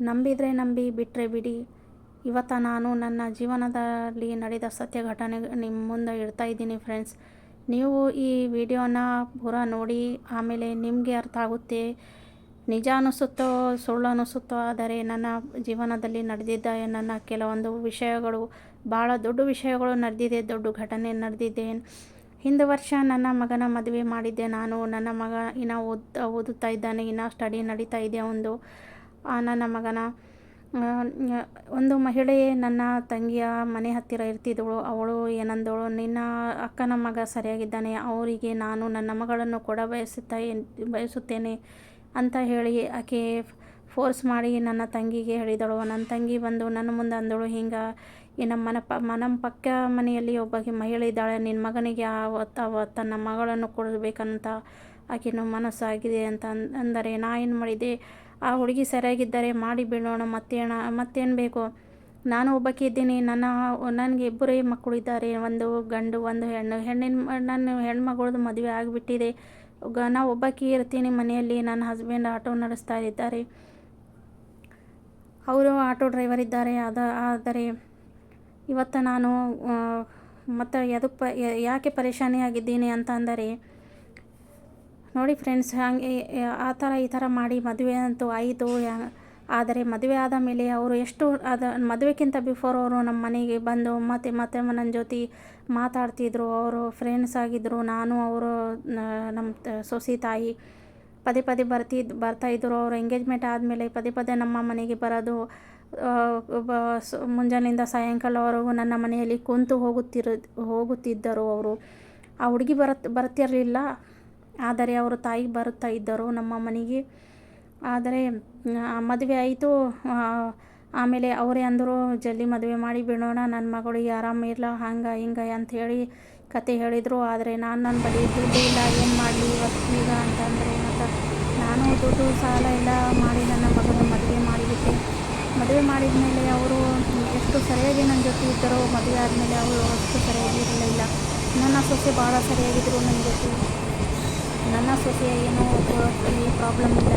ನಂಬಿದರೆ ನಂಬಿ, ಬಿಟ್ಟರೆ ಬಿಡಿ. ಇವತ್ತು ನಾನು ನನ್ನ ಜೀವನದಲ್ಲಿ ನಡೆದ ಸತ್ಯ ಘಟನೆ ನಿಮ್ಮ ಮುಂದೆ ಇಡ್ತಾ ಇದ್ದೀನಿ ಫ್ರೆಂಡ್ಸ್. ನೀವು ಈ ವಿಡಿಯೋನ ಪೂರಾ ನೋಡಿ, ಆಮೇಲೆ ನಿಮಗೆ ಅರ್ಥ ಆಗುತ್ತೆ. ನಿಜ ಅನ್ನಿಸುತ್ತೋ ಸುಳ್ಳು ಅನ್ನಿಸುತ್ತೋ, ಆದರೆ ನನ್ನ ಜೀವನದಲ್ಲಿ ನಡೆದಿದ್ದ ನನ್ನ ಕೆಲವೊಂದು ವಿಷಯಗಳು, ಭಾಳ ದೊಡ್ಡ ವಿಷಯಗಳು ನಡೆದಿದೆ, ದೊಡ್ಡ ಘಟನೆ ನಡೆದಿದೆ. ಹಿಂದೆ ವರ್ಷ ನನ್ನ ಮಗನ ಮದುವೆ ಮಾಡಿದ್ದೆ ನಾನು. ನನ್ನ ಮಗ ಇನ್ನೂ ಓದುತ್ತಾ ಇದ್ದಾನೆ, ಇನ್ನೂ ಸ್ಟಡಿ ನಡೀತಾ ಇದೆ ನನ್ನ ಮಗನ. ಒಂದು ಮಹಿಳೆ ನನ್ನ ತಂಗಿಯ ಮನೆ ಹತ್ತಿರ ಇರ್ತಿದ್ದಳು. ಅವಳು ಏನಂದಳು, ನಿನ್ನ ಅಕ್ಕನ ಮಗ ಸರಿಯಾಗಿದ್ದಾನೆ, ಅವರಿಗೆ ನಾನು ನನ್ನ ಮಗಳನ್ನು ಕೊಡ ಬಯಸುತ್ತೇನೆ ಅಂತ ಹೇಳಿ ಆಕೆ ಫೋರ್ಸ್ ಮಾಡಿ ನನ್ನ ತಂಗಿಗೆ ಹೇಳಿದಳು. ನನ್ನ ತಂಗಿ ಬಂದು ನನ್ನ ಮುಂದೆ ಅಂದಳು, ಹಿಂಗೆ ಈ ನಮ್ಮ ಪಕ್ಕ ಮನೆಯಲ್ಲಿ ಒಬ್ಬಾಕೆ ಮಹಿಳೆ ಇದ್ದಾಳೆ, ನಿನ್ನ ಮಗನಿಗೆ ತನ್ನ ಮಗಳನ್ನು ಕೊಡಬೇಕಂತ ಆಕೆನೂ ಮನಸ್ಸಾಗಿದೆ ಅಂತ ಅಂದರೆ ನಾ ಏನು ಮಾಡಿದೆ, ಆ ಹುಡುಗಿ ಸರಿಯಾಗಿದ್ದರೆ ಮಾಡಿ ಬಿಡೋಣ, ಮತ್ತೇನು ಬೇಕು. ನಾನು ಒಬ್ಬಾಕೆ ಇದ್ದೀನಿ, ನನಗೆ ಇಬ್ಬರೇ ಮಕ್ಕಳು ಇದ್ದಾರೆ, ಒಂದು ಗಂಡು ಒಂದು ಹೆಣ್ಣು. ನನ್ನ ಹೆಣ್ಮಗಳದ್ದು ಮದುವೆ ಆಗಿಬಿಟ್ಟಿದೆ. ನಾ ಒಬ್ಬಾಕೆ ಇರ್ತೀನಿ ಮನೆಯಲ್ಲಿ. ನನ್ನ ಹಸ್ಬೆಂಡ್ ಆಟೋ ನಡೆಸ್ತಾ ಇದ್ದಾರೆ, ಅವರು ಆಟೋ ಡ್ರೈವರ್ ಇದ್ದಾರೆ. ಆದರೆ ಇವತ್ತು ನಾನು ಮತ್ತು ಯಾಕೆ ಪರೇಶಾನಿ ಆಗಿದ್ದೀನಿ ಅಂತ ಅಂದರೆ, ನೋಡಿ ಫ್ರೆಂಡ್ಸ್, ಹಾಗೆ ಈ ಥರ ಮಾಡಿ ಮದುವೆ ಅಂತೂ ಆಯಿತು. ಆದರೆ ಮದುವೆ ಆದ ಮೇಲೆ ಅವರು ಮದುವೆಗಿಂತ ಬಿಫೋರ್ ಅವರು ನಮ್ಮ ಮನೆಗೆ ಬಂದು ಮತ್ತೆ ನನ್ನ ಜೊತೆ ಮಾತಾಡ್ತಿದ್ರು. ಅವರು ಫ್ರೆಂಡ್ಸ್ ಆಗಿದ್ದರು. ನಾನು ಅವರು ನಮ್ಮ ಸೊಸೆ ತಾಯಿ ಪದೇ ಬರ್ತಾಯಿದ್ರು. ಅವರು ಎಂಗೇಜ್ಮೆಂಟ್ ಆದಮೇಲೆ ಪದೇ ನಮ್ಮ ಮನೆಗೆ ಬರೋದು. ಮುಂಜಾನೆಯಿಂದ ಸಾಯಂಕಾಲವರೆಗೂ ನನ್ನ ಮನೆಯಲ್ಲಿ ಕುಂತು ಹೋಗುತ್ತಿದ್ದರು ಅವರು. ಆ ಹುಡುಗಿ ಬರ್ತಿರಲಿಲ್ಲ, ಆದರೆ ಅವರು ತಾಯಿ ಬರುತ್ತಾ ಇದ್ದರು ನಮ್ಮ ಮನೆಗೆ. ಆದರೆ ಮದುವೆ ಆಯಿತು. ಆಮೇಲೆ ಅವರೇ ಅಂದರು, ಜಲ್ದಿ ಮದುವೆ ಮಾಡಿ ಬಿಡೋಣ, ನನ್ನ ಮಗಳಿಗೆ ಆರಾಮಿಲ್ಲ, ಹಂಗೆ ಹಿಂಗೆ ಅಂಥೇಳಿ ಕತೆ ಹೇಳಿದರು. ಆದರೆ ನನ್ನ ಬಳಿ ದುಡ್ಡು ಇಲ್ಲ, ಏನು ಮಾಡಲಿ ಈಗ ಅಂತಂದರೆ, ಮತ್ತು ನಾನು ದುಡ್ಡು ಸಾಲ ಎಲ್ಲ ಮಾಡಿ ನನ್ನ ಮಗನ ಮದುವೆ ಮಾಡಿಬಿಟ್ಟೆ. ಮದುವೆ ಮಾಡಿದ ಮೇಲೆ ಅವರು ಎಷ್ಟು ಸರಿಯಾಗಿ ನನ್ನ ಜೊತೆ ಇದ್ದರೋ, ಮದುವೆ ಆದಮೇಲೆ ಅವರು ಅಷ್ಟು ಸರಿಯಾಗಿ ಇರಲಿಲ್ಲ. ನನ್ನ ಸೊಸೆ ಭಾಳ ಸರಿಯಾಗಿದ್ದರು ನನ್ನ ಜೊತೆ. ನನ್ನ ಸೊಸೆ ಏನೋ ಪ್ರಾಬ್ಲಮ್ ಇಲ್ಲ,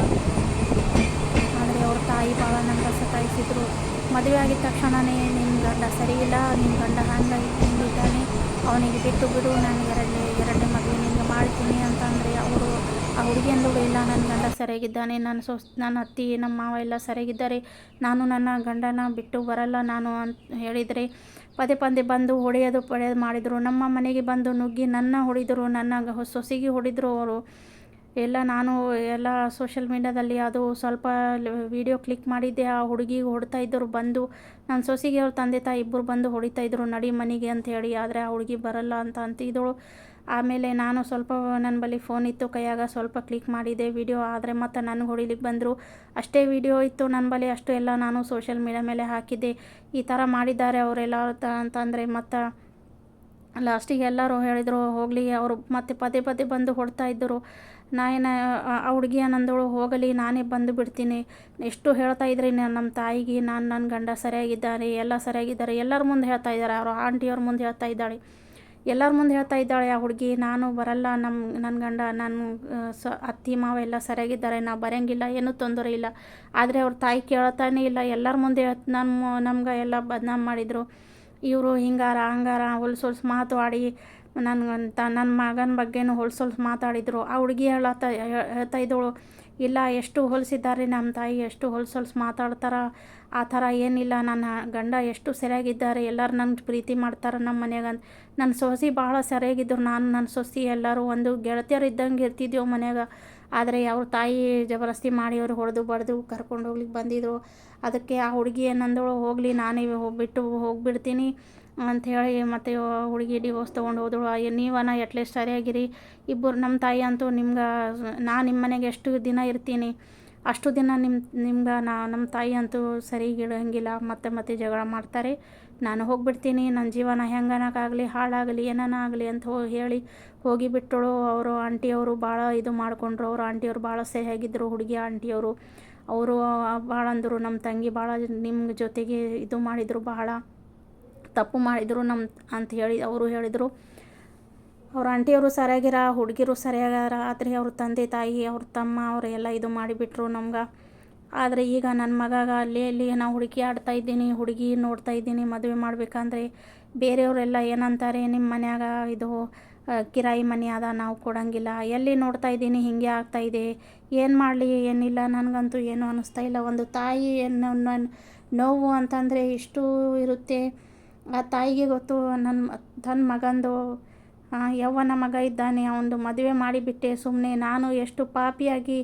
ಆದರೆ ಅವ್ರ ತಾಯಿ ಭಾಳ ನನಗೆ ಸತಾಯಿಸಿದ್ರು. ಮದುವೆ ಆಗಿದ ತಕ್ಷಣವೇ ನಿನ್ನ ಗಂಡ ಸರಿ ಇಲ್ಲ, ನಿನ್ನ ಗಂಡ ಹಿಂಗಿದ್ದಾನೆ, ಅವನಿಗೆ ಬಿಟ್ಟು ಬಿಡು, ನಾನು ಎರಡನೇ ಮದುವೆ ನಿನಗೆ ಮಾಡ್ತೀನಿ ಅಂತಂದರೆ, ಅವರು ಆ ಹುಡುಗಿ ಅಂದಳು, ಇಲ್ಲ ನನ್ನ ಗಂಡ ಸರಿಯಾಗಿದ್ದಾನೆ, ನನ್ನ ಅತ್ತಿ ನಮ್ಮ ಮಾವ ಎಲ್ಲ ಸರಿಯಾಗಿದ್ದಾರೆ, ನಾನು ನನ್ನ ಗಂಡನ ಬಿಟ್ಟು ಬರಲ್ಲ ನಾನು ಅಂತ ಹೇಳಿದರೆ ಪದೇ ಬಂದು ಹೊಡೆಯೋದು ಮಾಡಿದರು. ನಮ್ಮ ಮನೆಗೆ ಬಂದು ನುಗ್ಗಿ ನನ್ನ ಹೊಡೆದರು, ನನ್ನ ಸೊಸೆಗೆ ಹೊಡೆದರು ಅವರು ಎಲ್ಲ. ನಾನು ಎಲ್ಲ ಸೋಷಿಯಲ್ ಮೀಡ್ಯಾದಲ್ಲಿ ಅದು ಸ್ವಲ್ಪ ವಿಡಿಯೋ ಕ್ಲಿಕ್ ಮಾಡಿದ್ದೆ. ಆ ಹುಡುಗಿಗೆ ಹೊಡ್ತಾ ಇದ್ದರು ಬಂದು. ನನ್ನ ಸೊಸೆಗೆ ಅವ್ರ ತಂದೆ ತಾಯಿ ಇಬ್ಬರು ಬಂದು ಹೊಡಿತಾ ಇದ್ದರು, ನಡಿ ಮನೆಗೆ ಅಂಥೇಳಿ. ಆದರೆ ಆ ಹುಡುಗಿ ಬರಲ್ಲ ಅಂತಿದ್ದಳು. ಆಮೇಲೆ ನಾನು ಸ್ವಲ್ಪ ನನ್ನ ಬಳಿ ಫೋನ್ ಇತ್ತು ಕೈಯಾಗ, ಸ್ವಲ್ಪ ಕ್ಲಿಕ್ ಮಾಡಿದೆ ವಿಡಿಯೋ. ಆದರೆ ಮತ್ತು ನನಗೆ ಹೊಡಿಲಿಕ್ಕೆ ಬಂದರು. ಅಷ್ಟೇ ವಿಡಿಯೋ ಇತ್ತು ನನ್ನ ಬಳಿ, ಅಷ್ಟು ಎಲ್ಲ ನಾನು ಸೋಷಿಯಲ್ ಮೀಡ್ಯಾ ಮೇಲೆ ಹಾಕಿದ್ದೆ. ಈ ಥರ ಮಾಡಿದ್ದಾರೆ ಅವರೆಲ್ಲ ಅಂತಂದರೆ, ಮತ್ತು ಲಾಸ್ಟಿಗೆ ಎಲ್ಲರೂ ಹೇಳಿದರು ಹೋಗಲಿ. ಅವರು ಮತ್ತೆ ಪದೇ ಬಂದು ಹೊಡ್ತಾ ಇದ್ದರು. ಆ ಹುಡುಗಿ ಏನಂದಳು, ಹೋಗಲಿ ನಾನೇ ಬಂದು ಬಿಡ್ತೀನಿ, ಎಷ್ಟು ಹೇಳ್ತಾ ಇದ್ರಿ ನಮ್ಮ ತಾಯಿಗೆ ನನ್ನ ಗಂಡ ಸರಿಯಾಗಿದ್ದಾರೆ, ಎಲ್ಲ ಸರಿಯಾಗಿದ್ದಾರೆ, ಎಲ್ಲರ ಮುಂದೆ ಹೇಳ್ತಾ ಇದ್ದಾರೆ, ಅವರು ಆಂಟಿಯವ್ರ ಮುಂದೆ ಹೇಳ್ತಾ ಇದ್ದಾಳೆ, ಎಲ್ಲರ ಮುಂದೆ ಹೇಳ್ತಾ ಇದ್ದಾಳೆ ಆ ಹುಡುಗಿ. ನಾನು ಬರಲ್ಲ, ನನ್ನ ಗಂಡ ಅತ್ತಿ ಮಾವ ಎಲ್ಲ ಸರಿಯಾಗಿದ್ದಾರೆ, ನಾವು ಬರೋಂಗಿಲ್ಲ, ಏನೂ ತೊಂದರೆ ಇಲ್ಲ. ಆದರೆ ಅವ್ರ ತಾಯಿ ಕೇಳ್ತಾನೆ ಇಲ್ಲ. ಎಲ್ಲರ ಮುಂದೆ ನಮ್ಗೆ ಎಲ್ಲ ಬದನಾಮ್ ಮಾಡಿದರು. ಇವರು ಹಿಂಗಾರ ಹೊಲ್ಸು ಮಾತು ಆಡಿ ನನ್ನ ಮಗನ ಬಗ್ಗೆನೂ ಹೊಲ್ಸು ಮಾತಾಡಿದರು. ಆ ಹುಡುಗಿ ಹೇಳ್ತಾ ಇದ್ದಳು, ಇಲ್ಲ ಎಷ್ಟು ಹೊಲಿಸಿದ್ದಾರೆ ನಮ್ಮ ತಾಯಿ, ಎಷ್ಟು ಹೊಲ್ಸು ಮಾತಾಡ್ತಾರೆ, ಆ ಥರ ಏನಿಲ್ಲ, ನನ್ನ ಗಂಡ ಎಷ್ಟು ಸರಿಯಾಗಿದ್ದಾರೆ, ಎಲ್ಲರೂ ನನಗೆ ಪ್ರೀತಿ ಮಾಡ್ತಾರೆ ನಮ್ಮ ಮನ್ಯಾಗ. ನನ್ನ ಸೊಸೆ ಭಾಳ ಸರಿಯಾಗಿದ್ದರು, ನನ್ನ ಸೊಸೆ ಎಲ್ಲರೂ ಒಂದು ಗೆಳತಿಯರು ಇದ್ದಂಗೆ ಇರ್ತಿದ್ದೆವು ಮನ್ಯಾಗ. ಆದರೆ ಅವ್ರ ತಾಯಿ ಜಬರ್ದಸ್ತಿ ಮಾಡಿ ಅವರು ಹೊಡೆದು ಬಡ್ದು ಕರ್ಕೊಂಡು ಹೋಗ್ಲಿಕ್ಕೆ ಬಂದಿದ್ರು. ಅದಕ್ಕೆ ಆ ಹುಡುಗಿ ಏನಂದಳು, ಹೋಗಲಿ ನಾನೇ ಹೋಗಿಬಿಡ್ತೀನಿ ಅಂಥೇಳಿ ಮತ್ತು ಹುಡುಗಿ ಡಿವೋರ್ಸ್ ತೊಗೊಂಡು ಹೋದಳು. ನೀವನ ಎಟ್ಲೀಸ್ಟ್ ಸರಿಯಾಗಿರಿ ಇಬ್ಬರು. ನಮ್ಮ ತಾಯಿ ಅಂತೂ ನಾನು ನಿಮ್ಮ ಮನೆಗೆ ಎಷ್ಟು ದಿನ ಇರ್ತೀನಿ ಅಷ್ಟು ದಿನ ನಮ್ಮ ತಾಯಿ ಅಂತೂ ಸರಿಗಿಡಂಗಿಲ್ಲ, ಮತ್ತೆ ಜಗಳ ಮಾಡ್ತಾರೆ, ನಾನು ಹೋಗಿಬಿಡ್ತೀನಿ, ನನ್ನ ಜೀವನ ಹೆಂಗನಕ್ಕಾಗಲಿ ಹಾಳಾಗಲಿ ಏನನ ಆಗಲಿ ಅಂತ ಹೇಳಿ ಹೋಗಿಬಿಟ್ಟಳು. ಅವರು ಆಂಟಿಯವರು ಭಾಳ ಇದು ಮಾಡಿಕೊಂಡ್ರು. ಅವರು ಆಂಟಿಯವರು ಭಾಳ ಸರಿಯಾಗಿದ್ದರು. ಹುಡುಗಿ ಆಂಟಿಯವರು ಅವರು ಭಾಳ ಅಂದರು, ನಮ್ಮ ತಂಗಿ ಭಾಳ ನಿಮ್ಮ ಜೊತೆಗೆ ಇದು ಮಾಡಿದರು, ಬಹಳ ತಪ್ಪು ಮಾಡಿದರು ಅಂತ ಹೇಳಿ ಅವರು ಹೇಳಿದರು. ಅವ್ರ ಆಂಟಿಯವರು ಸರಿಯಾಗಿರ, ಹುಡುಗಿರು ಸರಿಯಾಗಾರ, ಆದರೆ ಅವ್ರ ತಂದೆ ತಾಯಿ ಅವ್ರ ತಮ್ಮ ಅವರೆಲ್ಲ ಇದು ಮಾಡಿಬಿಟ್ರು ನಮ್ಗೆ. ಆದರೆ ಈಗ ನನ್ನ ಮಗಾಗ ಅಲ್ಲಿ ನಾವು ಹುಡುಕಿ ಆಡ್ತಾ ಇದ್ದೀನಿ, ಹುಡುಗಿ ನೋಡ್ತಾ ಇದ್ದೀನಿ. ಮದುವೆ ಮಾಡಬೇಕಂದ್ರೆ ಬೇರೆಯವರೆಲ್ಲ ಏನಂತಾರೆ, ನಿಮ್ಮ ಮನ್ಯಾಗ ಇದು ಕಿರಾಯಿ ಮನೆ ಅದ, ನಾವು ಕೊಡೋಂಗಿಲ್ಲ. ಎಲ್ಲಿ ನೋಡ್ತಾ ಇದ್ದೀನಿ ಹಿಂಗೆ ಆಗ್ತಾಯಿದೆ, ಏನು ಮಾಡಲಿ ಏನಿಲ್ಲ. ನನಗಂತೂ ಏನೂ ಅನ್ನಿಸ್ತಾ ಇಲ್ಲ. ಒಂದು ತಾಯಿ ನೋವು ಅಂತಂದರೆ ಇಷ್ಟು ಇರುತ್ತೆ. ಆ ತಾಯಿಗೆ ಗೊತ್ತು. ತನ್ನ ಮಗಂದು ಯವ್ವನ ಮಗ ಇದ್ದಾನೆ, ಅವನದು ಮದುವೆ ಮಾಡಿಬಿಟ್ಟೆ ಸುಮ್ಮನೆ. ನಾನು ಎಷ್ಟು ಪಾಪಿಯಾಗಿ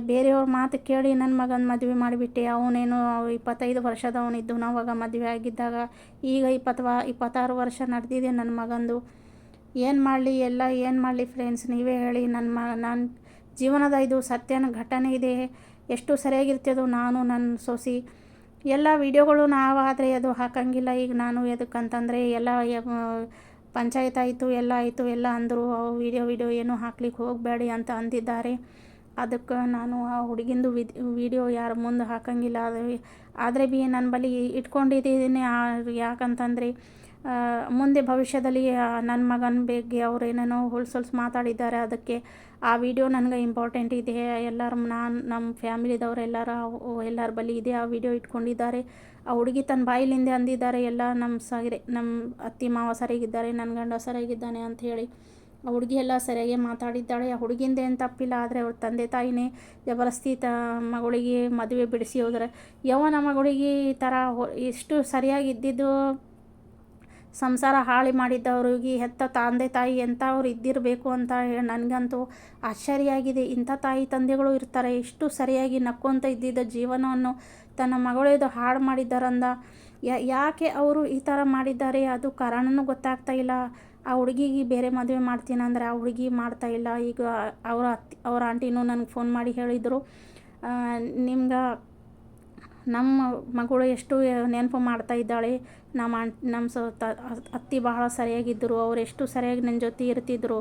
ಬೇರೆಯವ್ರ ಮಾತು ಕೇಳಿ ನನ್ನ ಮಗನ ಮದುವೆ ಮಾಡಿಬಿಟ್ಟೆ. ಅವನೇನು 25 ವರ್ಷದವನಿದ್ದು ನಾವಾಗ ಮದುವೆ ಆಗಿದ್ದಾಗ. ಈಗ 26 ವರ್ಷ ನಡೆದಿದೆ ನನ್ನ ಮಗಂದು. ಏನು ಮಾಡಲಿ ಏನು ಮಾಡಲಿ ಫ್ರೆಂಡ್ಸ್, ನೀವೇ ಹೇಳಿ. ನನ್ನ ಜೀವನದ ಇದು ಸತ್ಯನ ಘಟನೆ ಇದೆ. ಎಷ್ಟು ಸರಿಯಾಗಿರ್ತದೋ ನಾನು ನನ್ನ ಸೊಸಿ ಎಲ್ಲ ವೀಡಿಯೋಗಳು ನಾವಾದರೆ ಅದು ಹಾಕಂಗಿಲ್ಲ. ಈಗ ನಾನು ಎದಕ್ಕಂತಂದರೆ ಎಲ್ಲ ಪಂಚಾಯತ್ ಆಯಿತು, ಎಲ್ಲ ಆಯಿತು, ಎಲ್ಲ ಅಂದರು ವಿಡಿಯೋ ಏನೂ ಹಾಕ್ಲಿಕ್ಕೆ ಹೋಗಬೇಡಿ ಅಂತ ಅಂದಿದ್ದಾರೆ. ಅದಕ್ಕೆ ನಾನು ಆ ಹುಡುಗಿಂದು ವಿಡಿಯೋ ಯಾರ ಮುಂದೆ ಹಾಕಂಗಿಲ್ಲ. ಆದರೆ ಭೀ ನನ್ನ ಬಳಿ ಇಟ್ಕೊಂಡಿದ್ದೀನಿ. ಯಾಕಂತಂದರೆ ಮುಂದೆ ಭವಿಷ್ಯದಲ್ಲಿ ನನ್ನ ಮಗನ ಬಗ್ಗೆ ಅವ್ರು ಏನೇನೋ ಹೊಲ್ಸೊಲ್ಸು ಮಾತಾಡಿದ್ದಾರೆ. ಅದಕ್ಕೆ ಆ ವಿಡಿಯೋ ನನಗೆ ಇಂಪಾರ್ಟೆಂಟ್ ಇದೆ. ಎಲ್ಲರೂ ನಮ್ಮ ಫ್ಯಾಮಿಲಿದವರೆಲ್ಲರ ಬಳಿ ಇದೆ. ಆ ವಿಡಿಯೋ ಇಟ್ಕೊಂಡಿದ್ದಾರೆ. ಆ ಹುಡುಗಿ ತನ್ನ ಬಾಯಿಲಿಂದ ಅಂದಿದ್ದಾರೆ ಎಲ್ಲ, ನಮ್ಮ ಅತ್ತಿ ಮಾವ ಸರಿಯಾಗಿದ್ದಾರೆ, ನನ್ನ ಗಂಡ ಸರಿಯಾಗಿದ್ದಾನೆ ಅಂಥೇಳಿ. ಆ ಹುಡುಗಿ ಎಲ್ಲ ಸರಿಯಾಗಿ ಮಾತಾಡಿದ್ದಾಳೆ. ಆ ಹುಡುಗಿಂದ ಏನು ತಪ್ಪಿಲ್ಲ. ಆದರೆ ಅವ್ರ ತಂದೆ ತಾಯಿನೇ ಜಬರ್ದಸ್ತಿ ಮಗಳಿಗೆ ಮದುವೆ ಬಿಡಿಸಿ ಹೋದರೆ. ಯವ್ವನ ಮಗಳಿಗೆ ಈ ಥರ ಎಷ್ಟು ಸರಿಯಾಗಿ ಇದ್ದಿದ್ದು ಸಂಸಾರ ಹಾಳು ಮಾಡಿದ್ದವ್ರಿಗೆ ಹೆತ್ತ ತಂದೆ ತಾಯಿ ಎಂಥವ್ರು ಇದ್ದಿರಬೇಕು ಅಂತ ನನಗಂತೂ ಆಶ್ಚರ್ಯ ಆಗಿದೆ. ಇಂಥ ತಾಯಿ ತಂದೆಗಳು ಇರ್ತಾರೆ. ಇಷ್ಟು ಸರಿಯಾಗಿ ನಕ್ಕೊಂತ ಇದ್ದಿದ್ದ ಜೀವನವನ್ನು ತನ್ನ ಮಗಳಿದು ಹಾಳು ಮಾಡಿದ್ದಾರಂದ. ಯಾಕೆ ಅವರು ಈ ಥರ ಮಾಡಿದ್ದಾರೆ ಅದು ಕಾರಣನೂ ಗೊತ್ತಾಗ್ತಾ ಇಲ್ಲ. ಆ ಹುಡುಗಿಗೆ ಬೇರೆ ಮದುವೆ ಮಾಡ್ತೀನಿ ಅಂದರೆ ಆ ಹುಡುಗಿ ಮಾಡ್ತಾಯಿಲ್ಲ. ಈಗ ಅವ್ರ ಆಂಟಿನೂ ನನಗೆ ಫೋನ್ ಮಾಡಿ ಹೇಳಿದರು, ನಿಮ್ಗೆ ನಮ್ಮ ಮಗಳು ಎಷ್ಟು ನೆನಪು ಮಾಡ್ತಾ ಇದ್ದಾಳೆ. ನಮ್ಮ ಅತ್ತಿ ಬಹಳ ಸರಿಯಾಗಿದ್ದರು, ಅವ್ರು ಎಷ್ಟು ಸರಿಯಾಗಿ ನನ್ನ ಜೊತೆ ಇರ್ತಿದ್ರು.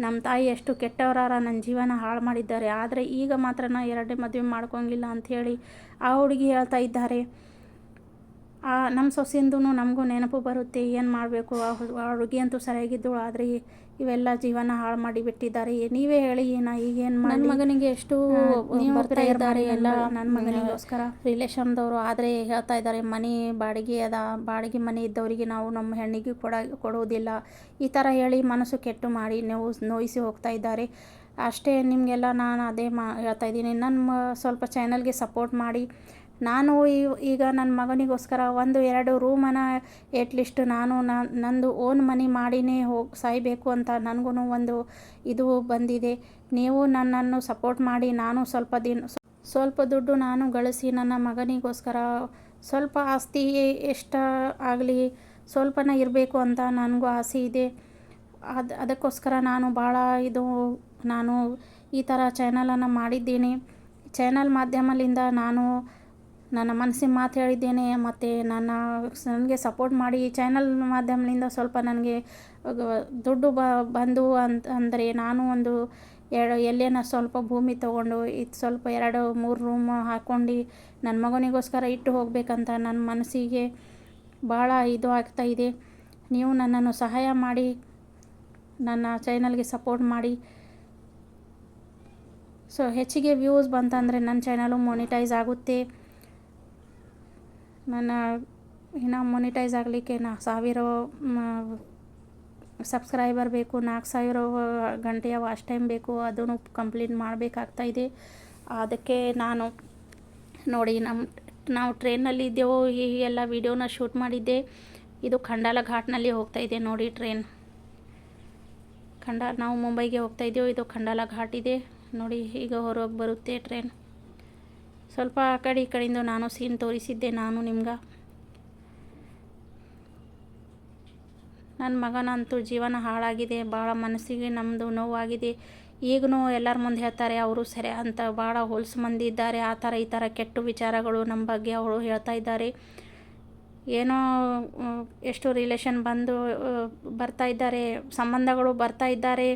ನಮ್ಮ ತಾಯಿ ಎಷ್ಟು ಕೆಟ್ಟವರಾರ, ನನ್ನ ಜೀವನ ಹಾಳು ಮಾಡಿದ್ದಾರೆ. ಆದರೆ ಈಗ ಮಾತ್ರ ನಾ 2ನೇ ಮದುವೆ ಮಾಡ್ಕೊಂಗಿಲ್ಲ ಅಂಥೇಳಿ ಆ ಹುಡುಗಿ ಹೇಳ್ತಾ ಇದ್ದಾರೆ. ನಮ್ಮ ಸೊಸೆಯಿಂದೂ ನಮಗೂ ನೆನಪು ಬರುತ್ತೆ. ಏನು ಮಾಡಬೇಕು, ಆ ಹುಡುಗಿ ಅಂತೂ ಸರಿಯಾಗಿದ್ದಳು. ಆದರೆ ಇವೆಲ್ಲ ಜೀವನ ಹಾಳು ಮಾಡಿಬಿಟ್ಟಿದ್ದಾರೆ. ನೀವೇ ಹೇಳಿ ಈಗೇನು ಮಾಡಿ. ನನ್ನ ಮಗನಿಗೆ ಎಷ್ಟು ಬರ್ತಾ ಇದ್ದಾರೆ ಎಲ್ಲ ನನ್ನ ಮಗನಿಗೋಸ್ಕರ ರಿಲೇಷನ್ದವರು. ಆದರೆ ಹೇಳ್ತಾ ಇದ್ದಾರೆ ಮನೆ ಬಾಡಿಗೆ ಅದ, ಬಾಡಿಗೆ ಮನೆ ಇದ್ದವರಿಗೆ ನಾವು ನಮ್ಮ ಹೆಣ್ಣಿಗೆ ಕೊಡುವುದಿಲ್ಲ ಈ ಥರ ಹೇಳಿ ಮನಸ್ಸು ಕೆಟ್ಟು ಮಾಡಿ ನೋಯಿಸಿ ಹೋಗ್ತಾ ಇದ್ದಾರೆ. ಅಷ್ಟೇ ನಿಮಗೆಲ್ಲ ನಾನು ಅದೇ ಹೇಳ್ತಾ ಇದ್ದೀನಿ. ಸ್ವಲ್ಪ ಚಾನಲ್ಗೆ ಸಪೋರ್ಟ್ ಮಾಡಿ. ನಾನು ಈಗ ನನ್ನ ಮಗನಿಗೋಸ್ಕರ 1-2 ರೂಮನ್ನು ಎಟ್ಲೀಸ್ಟ್ ನಾನು ನಂದು ಓನ್ ಮನೆ ಮಾಡಿನೇ ಸಾಯಬೇಕು ಅಂತ ನನಗೂ ಒಂದು ಇದು ಬಂದಿದೆ. ನೀವು ನನ್ನನ್ನು ಸಪೋರ್ಟ್ ಮಾಡಿ. ನಾನು ಸ್ವಲ್ಪ ದುಡ್ಡು ನಾನು ಗಳಿಸಿ ನನ್ನ ಮಗನಿಗೋಸ್ಕರ ಸ್ವಲ್ಪ ಆಸ್ತಿ ಎಷ್ಟು ಆಗಲಿ ಸ್ವಲ್ಪನ ಇರಬೇಕು ಅಂತ ನನಗೂ ಆಸೆ ಇದೆ. ಅದಕ್ಕೋಸ್ಕರ ನಾನು ಭಾಳ ನಾನು ಈ ಥರ ಚಾನಲನ್ನು ಮಾಡಿದ್ದೀನಿ. ಚಾನಲ್ ಮಾಧ್ಯಮದಿಂದ ನಾನು ನನ್ನ ಮನಸ್ಸಿನ ಮಾತು ಹೇಳಿದ್ದೇನೆ. ಮತ್ತು ನನಗೆ ಸಪೋರ್ಟ್ ಮಾಡಿ. ಚಾನಲ್ ಮಾಧ್ಯಮದಿಂದ ಸ್ವಲ್ಪ ನನಗೆ ದುಡ್ಡು ಬಂದು ಅಂದರೆ ನಾನು ಒಂದು ಎಲ್ಲೇನ ಸ್ವಲ್ಪ ಭೂಮಿ ತೊಗೊಂಡು ಸ್ವಲ್ಪ 2-3 ರೂಮ್ ಹಾಕ್ಕೊಂಡು ನನ್ನ ಮಗನಿಗೋಸ್ಕರ ಇಟ್ಟು ಹೋಗಬೇಕಂತ ನನ್ನ ಮನಸ್ಸಿಗೆ ಭಾಳ ಆಗ್ತಾಯಿದೆ. ನೀವು ನನ್ನನ್ನು ಸಹಾಯ ಮಾಡಿ, ನನ್ನ ಚಾನಲ್ಗೆ ಸಪೋರ್ಟ್ ಮಾಡಿ. ಹೆಚ್ಚಿಗೆ ವ್ಯೂಸ್ ಬಂತಂದರೆ ನನ್ನ ಚಾನಲು ಮೊನಿಟೈಸ್ ಆಗುತ್ತೆ. ಇನ್ನು ಮೊನಿಟೈಸ್ ಆಗಲಿಕ್ಕೆ 4,000 ಸಬ್ಸ್ಕ್ರೈಬರ್ ಬೇಕು, 4,000 ಗಂಟೆಯ ವಾಚ್ ಟೈಮ್ ಬೇಕು. ಅದನ್ನು ಕಂಪ್ಲೀಟ್ ಮಾಡಬೇಕಾಗ್ತಾಯಿದೆ. ಅದಕ್ಕೆ ನಾನು ನೋಡಿ ನಾವು ಟ್ರೈನಲ್ಲಿ ಇದ್ದೆವು. ಈ ಎಲ್ಲ ವೀಡಿಯೋನ ಶೂಟ್ ಮಾಡಿದ್ದೆ. ಇದು ಖಂಡಾಲ ಘಾಟ್ನಲ್ಲಿ ಹೋಗ್ತಾಯಿದೆ ನೋಡಿ ಟ್ರೈನ್. ನಾವು ಮುಂಬೈಗೆ ಹೋಗ್ತಾಯಿದ್ದೆವು. ಇದು ಖಂಡಾಲ ಘಾಟ್ ಇದೆ ನೋಡಿ. ಈಗ ಹೊರಗೆ ಬರುತ್ತೆ ಟ್ರೈನ್. ಸ್ವಲ್ಪ ಆ ಕಡೆ ಈ ಕಡೆಯಿಂದ ನಾನು ಸೀನ್ ತೋರಿಸಿದ್ದೆ ನಿಮ್ಗೆ. ನನ್ನ ಮಗನಂತೂ ಜೀವನ ಹಾಳಾಗಿದೆ. ಭಾಳ ಮನಸ್ಸಿಗೆ ನಮ್ಮದು ನೋವಾಗಿದೆ. ಈಗಲೂ ಎಲ್ಲರ ಮುಂದೆ ಹೇಳ್ತಾರೆ ಅವರು ಸರಿ ಅಂತ. ಭಾಳ ಹೊಲಸು ಮಂದಿ ಇದ್ದಾರೆ. ಆ ಥರ ಈ ಥರ ಕೆಟ್ಟ ವಿಚಾರಗಳು ನಮ್ಮ ಬಗ್ಗೆ ಅವರು ಹೇಳ್ತಾ ಇದ್ದಾರೆ. ಏನೋ ಎಷ್ಟು ರಿಲೇಷನ್ ಬರ್ತಾ ಇದ್ದಾರೆ, ಸಂಬಂಧಗಳು ಬರ್ತಾ ಇದ್ದಾರೆ.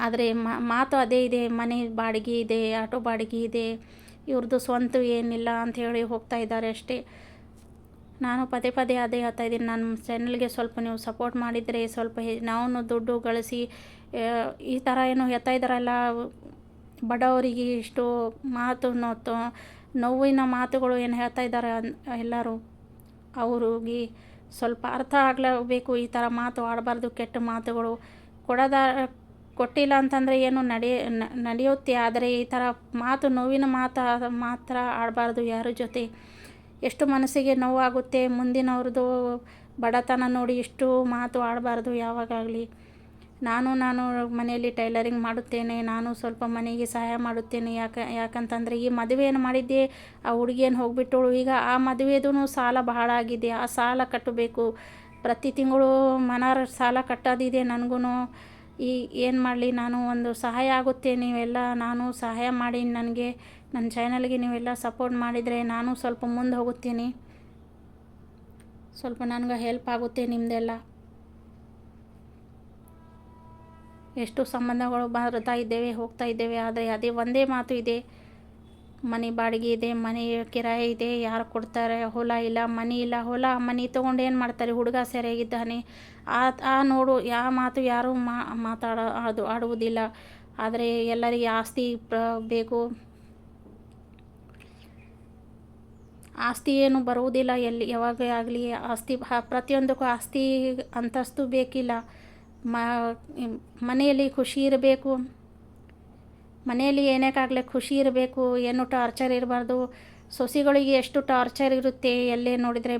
ಆದರೆ ಮಾತು ಅದೇ ಇದೆ, ಮನೆ ಬಾಡಿಗೆ ಇದೆ, ಆಟೋ ಬಾಡಿಗೆ ಇದೆ, ಇವ್ರದ್ದು ಸ್ವಂತ ಏನಿಲ್ಲ ಅಂಥೇಳಿ ಹೋಗ್ತಾ ಇದ್ದಾರೆ ಅಷ್ಟೇ. ನಾನು ಪದೇ ಅದೇ ಹೇಳ್ತಾ ಇದ್ದೀನಿ. ನನ್ನ ಚಾನಲ್ಗೆ ಸ್ವಲ್ಪ ನೀವು ಸಪೋರ್ಟ್ ಮಾಡಿದರೆ ಸ್ವಲ್ಪ ನಾವು ದುಡ್ಡು ಗಳಿಸಿ ಈ ಥರ ಏನು ಹೇಳ್ತಾ ಇದ್ದಾರಲ್ಲ ಬಡವರಿಗೆ ಇಷ್ಟು ಮಾತು ನೋವಿನ ಮಾತುಗಳು ಏನು ಹೇಳ್ತಾ ಇದ್ದಾರೆ ಎಲ್ಲರೂ ಅವ್ರಿಗೆ ಸ್ವಲ್ಪ ಅರ್ಥ ಆಗಲೇಬೇಕು. ಈ ಥರ ಮಾತು ಆಡಬಾರ್ದು, ಕೆಟ್ಟ ಮಾತುಗಳು ಕೊಟ್ಟಿಲ್ಲ ಅಂತಂದರೆ ಏನು ನಡೆಯುತ್ತೆ. ಆದರೆ ಈ ಥರ ನೋವಿನ ಮಾತ್ರ ಆಡಬಾರ್ದು ಯಾರ ಜೊತೆ. ಎಷ್ಟು ಮನಸ್ಸಿಗೆ ನೋವಾಗುತ್ತೆ. ಮುಂದಿನವ್ರದ್ದು ಬಡತನ ನೋಡಿ ಇಷ್ಟು ಮಾತು ಆಡಬಾರ್ದು ಯಾವಾಗಲಿ. ನಾನು ಮನೆಯಲ್ಲಿ ಟೈಲರಿಂಗ್ ಮಾಡುತ್ತೇನೆ. ನಾನು ಸ್ವಲ್ಪ ಮನೆಗೆ ಸಹಾಯ ಮಾಡುತ್ತೇನೆ. ಯಾಕಂತಂದರೆ ಈ ಮದುವೆಯನ್ನು ಮಾಡಿದ್ದೆ, ಆ ಹುಡುಗಿಯನ್ನು ಹೋಗಿಬಿಟ್ಟಳು. ಈಗ ಆ ಮದುವೆದೂ ಸಾಲ ಬಹಳ ಆಗಿದೆ. ಆ ಸಾಲ ಕಟ್ಟಬೇಕು. ಪ್ರತಿ ತಿಂಗಳು ಮನಾರ ಸಾಲ ಕಟ್ಟೋದಿದೆ ನನಗೂ. ಏನು ಮಾಡಲಿ, ನಾನು ಒಂದು ಸಹಾಯ ಆಗುತ್ತೆ. ನೀವೆಲ್ಲ ನಾನು ಸಹಾಯ ಮಾಡಿ ನನಗೆ ನನ್ನ ಚಾನಲ್ಗೆ ನೀವೆಲ್ಲ ಸಪೋರ್ಟ್ ಮಾಡಿದರೆ ನಾನು ಸ್ವಲ್ಪ ಮುಂದೆ ಹೋಗುತ್ತೀನಿ. ಸ್ವಲ್ಪ ನನಗೆ ಹೆಲ್ಪ್ ಆಗುತ್ತೆ ನಿಮ್ಮದೆಲ್ಲ. ಎಷ್ಟು ಸಂಬಂಧಗಳು ಬರ್ತಾ ಇದ್ದೇವೆ, ಹೋಗ್ತಾ ಇದ್ದೇವೆ. ಆದರೆ ಅದೇ ಒಂದೇ ಮಾತು ಇದೆ, ಮನೆ ಬಾಡಿಗೆ ಇದೆ, ಮನೆ ಕಿರಾಯಿ ಇದೆ, ಯಾರು ಕೊಡ್ತಾರೆ? ಹೊಲ ಇಲ್ಲ, ಮನೆ ಇಲ್ಲ. ಮನೆ ತೊಗೊಂಡು ಏನು ಮಾಡ್ತಾರೆ? ಹುಡುಗ ಸರಿಯಾಗಿದ್ದಾನೆ ನೋಡು. ಯಾವ ಮಾತು ಯಾರೂ ಆಡುವುದಿಲ್ಲ. ಆದರೆ ಎಲ್ಲರಿಗೆ ಆಸ್ತಿ ಬೇಕು. ಆಸ್ತಿ ಏನು ಬರುವುದಿಲ್ಲ ಯಾವಾಗ ಆಗಲಿ. ಆಸ್ತಿ ಪ್ರತಿಯೊಂದಕ್ಕೂ ಆಸ್ತಿ ಅಂತಸ್ತು ಬೇಕಿಲ್ಲ. ಮನೆಯಲ್ಲಿ ಖುಷಿ ಇರಬೇಕು. ಮನೆಯಲ್ಲಿ ಏನಕ್ಕಾಗಲಿ ಖುಷಿ ಇರಬೇಕು. ಏನು ಟಾರ್ಚರ್ ಇರಬಾರ್ದು. ಸೊಸೆಗಳಿಗೆ ಎಷ್ಟು ಟಾರ್ಚರ್ ಇರುತ್ತೆ ಎಲ್ಲೇ ನೋಡಿದರೆ.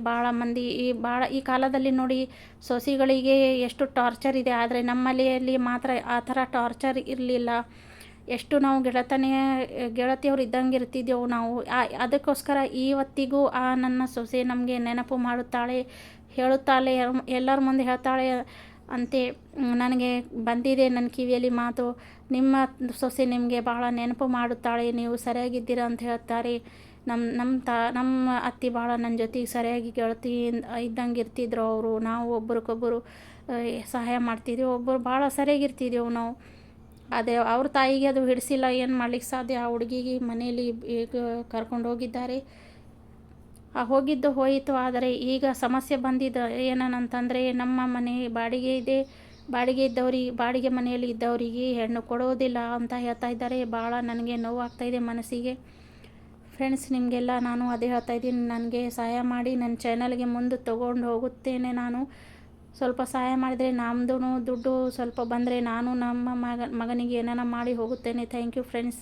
ಈ ಕಾಲದಲ್ಲಿ ನೋಡಿ ಸೊಸೆಗಳಿಗೆ ಎಷ್ಟು ಟಾರ್ಚರ್ ಇದೆ. ಆದರೆ ನಮ್ಮ ಮನೆಯಲ್ಲಿ ಮಾತ್ರ ಆ ಥರ ಟಾರ್ಚರ್ ಇರಲಿಲ್ಲ. ಎಷ್ಟು ನಾವು ಗೆಳತಿಯವರು ಇದ್ದಂಗೆ ಇರ್ತಿದ್ದೆವು ನಾವು. ಅದಕ್ಕೋಸ್ಕರ ಇವತ್ತಿಗೂ ನನ್ನ ಸೊಸೆ ನಮಗೆ ನೆನಪು ಮಾಡುತ್ತಾಳೆ, ಹೇಳುತ್ತಾಳೆ, ಎಲ್ಲರ ಮುಂದೆ ಹೇಳ್ತಾಳೆ ಅಂತೆ. ನನಗೆ ಬಂದಿದೆ ನನ್ನ ಕಿವಿಯಲ್ಲಿ ಮಾತು, ನಿಮ್ಮ ಸೊಸೆ ನಿಮಗೆ ಭಾಳ ನೆನಪು ಮಾಡುತ್ತಾಳೆ, ನೀವು ಸರಿಯಾಗಿದ್ದೀರ ಅಂತ ಹೇಳ್ತಾರೆ. ನಮ್ಮ ಅತ್ತೆ ಭಾಳ ನನ್ನ ಜೊತೆಗೆ ಸರಿಯಾಗಿ ಗೆಳತಿ ಇದ್ದಂಗೆ ಇರ್ತಿದ್ರು ಅವರು. ನಾವು ಒಬ್ರಿಗೊಬ್ಬರು ಸಹಾಯ ಮಾಡ್ತಿದ್ದೆವು. ಒಬ್ಬರು ಭಾಳ ಸರಿಯಾಗಿರ್ತಿದ್ದೆವು ನಾವು. ಅದೇ ಅವ್ರ ತಾಯಿಗೆ ಅದು ಹಿಡಿಸಿಲ್ಲ, ಏನು ಮಾಡ್ಲಿಕ್ಕೆ ಸಾಧ್ಯ. ಆ ಹುಡುಗಿಗೆ ಮನೆಯಲ್ಲಿ ಈಗ ಕರ್ಕೊಂಡು ಹೋಗಿದ್ದಾರೆ. ಹೋಗಿದ್ದು ಹೋಯಿತು. ಆದರೆ ಈಗ ಸಮಸ್ಯೆ ಬಂದಿದ್ದು ಏನಂತಂದರೆ, ನಮ್ಮ ಮನೆ ಬಾಡಿಗೆ ಇದೆ. ಬಾಡಿಗೆ ಮನೆಯಲ್ಲಿ ಇದ್ದವರಿಗೆ ಹೆಣ್ಣು ಕೊಡೋದಿಲ್ಲ ಅಂತ ಹೇಳ್ತಾ ಇದ್ದಾರೆ. ಭಾಳ ನನಗೆ ನೋವಾಗ್ತಾಯಿದೆ ಮನಸ್ಸಿಗೆ. ಫ್ರೆಂಡ್ಸ್, ನಿಮಗೆಲ್ಲ ನಾನು ಅದೇ ಹೇಳ್ತಾ ಇದ್ದೀನಿ, ನನಗೆ ಸಹಾಯ ಮಾಡಿ. ನನ್ನ ಚಾನಲ್ಗೆ ಮುಂದೆ ತೊಗೊಂಡು ಹೋಗುತ್ತೇನೆ. ನಾನು ಸ್ವಲ್ಪ ಸಹಾಯ ಮಾಡಿದರೆ ನಮ್ಮದು ದುಡ್ಡು ಸ್ವಲ್ಪ ಬಂದರೆ ನಾನು ನಮ್ಮ ಮಗನಿಗೆ ಏನಾರ ಮಾಡಿ ಹೋಗುತ್ತೇನೆ. Thank you friends.